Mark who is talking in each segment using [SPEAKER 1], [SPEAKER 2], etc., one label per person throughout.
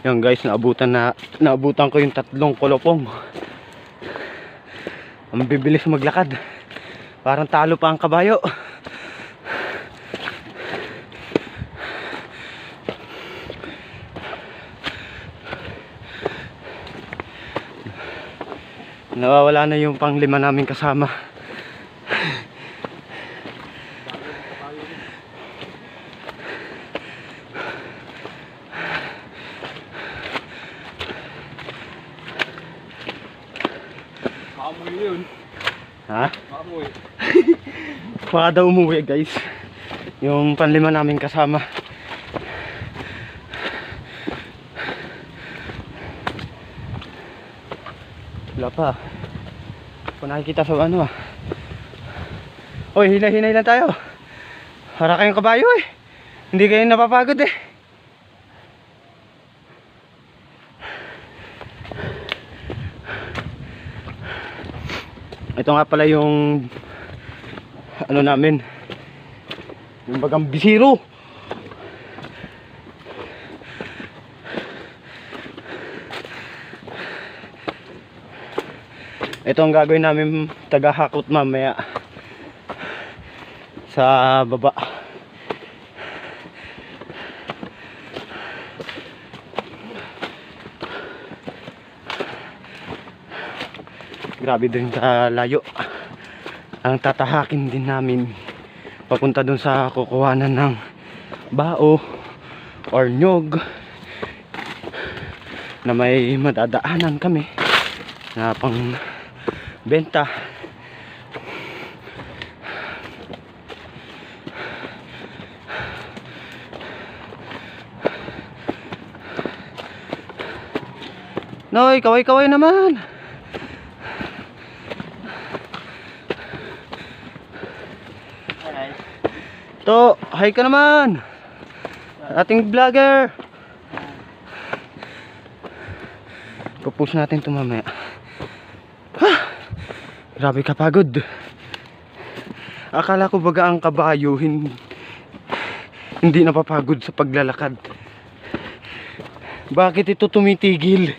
[SPEAKER 1] Yan guys, naabutan ko yung 3 kolopong. Ang bibilis maglakad. Parang talo pa ang kabayo. Nawawala na yung pang 5 namin kasama.
[SPEAKER 2] Maamoy yun.
[SPEAKER 1] Ha?
[SPEAKER 2] Maamoy.
[SPEAKER 1] Baka daw umuwi guys. Yung pang 5 namin kasama. Wala pa. Kung nakikita sa ano ah. Hoy, hinay-hinay lang tayo. Para kayong kabayo eh. Hindi kayo napapagod eh. Ito nga pala yung ano namin, yung bagang bisiro. Ito ang gagawin namin tagahakot mamaya sa baba. Grabe din kalayo. Ang tatahakin din namin papunta dun sa kukuhanan ng bao or nyog na may madadaanan kami na pang benta. Noy, kaway-kaway naman. To, hi ka naman. Ating vlogger. Pupush natin ito mamaya. Grabe kapagod. Akala ko baga ang kabayo hindi napapagod sa paglalakad. Bakit ito tumitigil?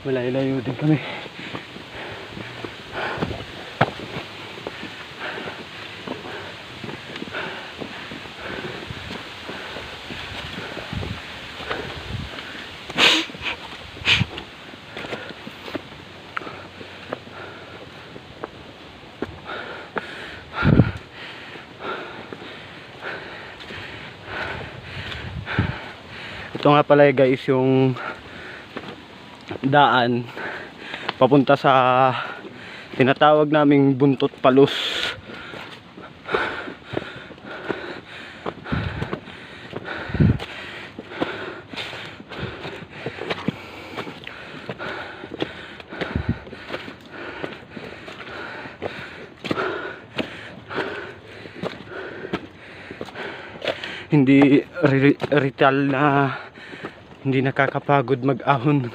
[SPEAKER 1] Malayo-layo din kami. Ito nga pala guys yung daan papunta sa tinatawag naming Buntot Palos. Hindi ritual na hindi nakakapagod mag-ahon.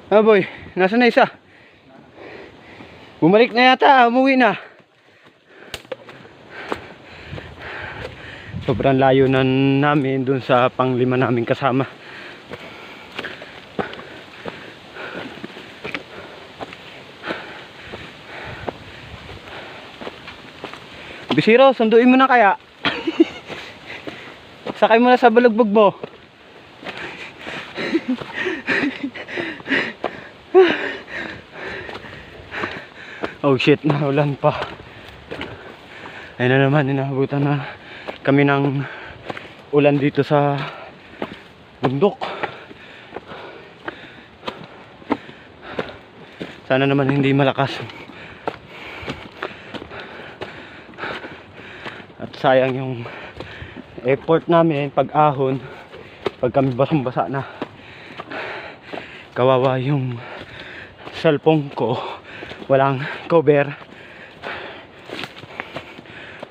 [SPEAKER 1] Ah boy, nasaan na isa? Bumalik na yata, umuwi na. Sobrang layo na namin dun sa pang 5 namin kasama. Bisiro, sunduin mo na kaya. Sakay mo na sa balugbog mo. Oh shit, naulan pa. Ayun na naman, inahabutan na kami ng ulan dito sa bundok. Sana naman hindi malakas. At sayang yung effort namin pag-ahon pag kami basang-basa na. Kawawa yung cellphone ko, walang cover,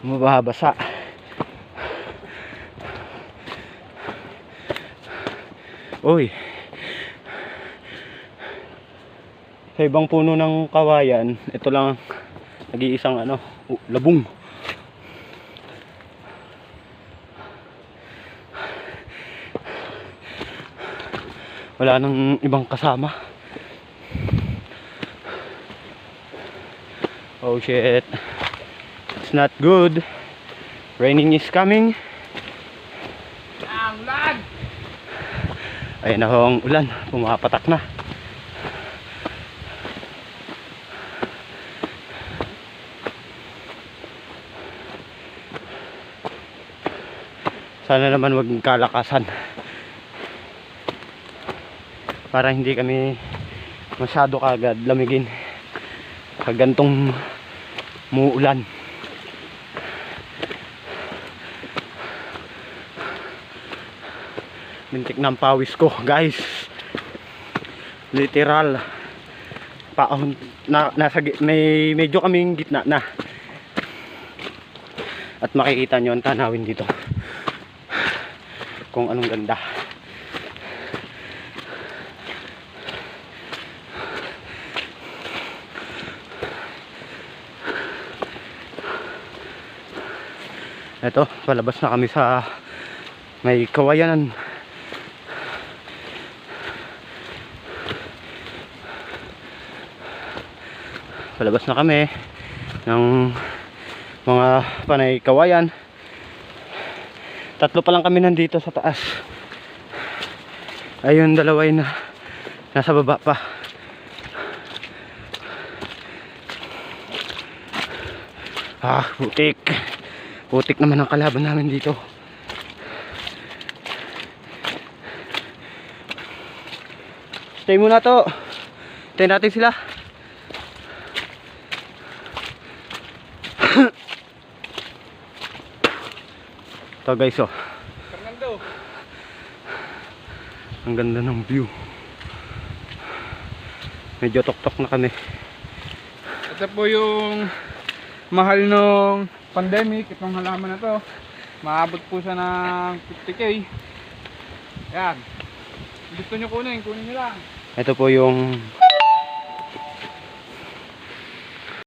[SPEAKER 1] mababasa. Uy. Sa ibang puno ng kawayan, ito lang nag-iisang ano, labong. Wala nang ibang kasama. Oh shit. It's not good. Raining is coming.
[SPEAKER 2] Ang ulan!
[SPEAKER 1] Ayun na ho ang ulan. Pumapatak na. Sana naman wag kalakasan. Para hindi kami masyado kagad lamigin pag gantong muulan. Mintik na ang pawis ko, guys. Literal. Paahon na, may medyo kaming gitna na. At makikita nyo ang tanawin dito. Kung anong ganda. Eto, palabas na kami sa may kawayanan. Palabas na kami ng mga panay kawayan. Tatlo pa lang kami nandito sa taas. Ayun, dalawa na nasa baba pa. Putik. Putik naman ang kalaban namin dito. Stay muna to. Tayo natin sila. Ito guys, oh.
[SPEAKER 2] Fernando!
[SPEAKER 1] Ang ganda ng view. Medyo tok-tok na kami.
[SPEAKER 2] Ito po yung mahal nung pandemic. Itong halaman na to. Maabot po siya ng 50k. Yan. Gusto nyo kunin, kunin nyo lang.
[SPEAKER 1] Ito po yung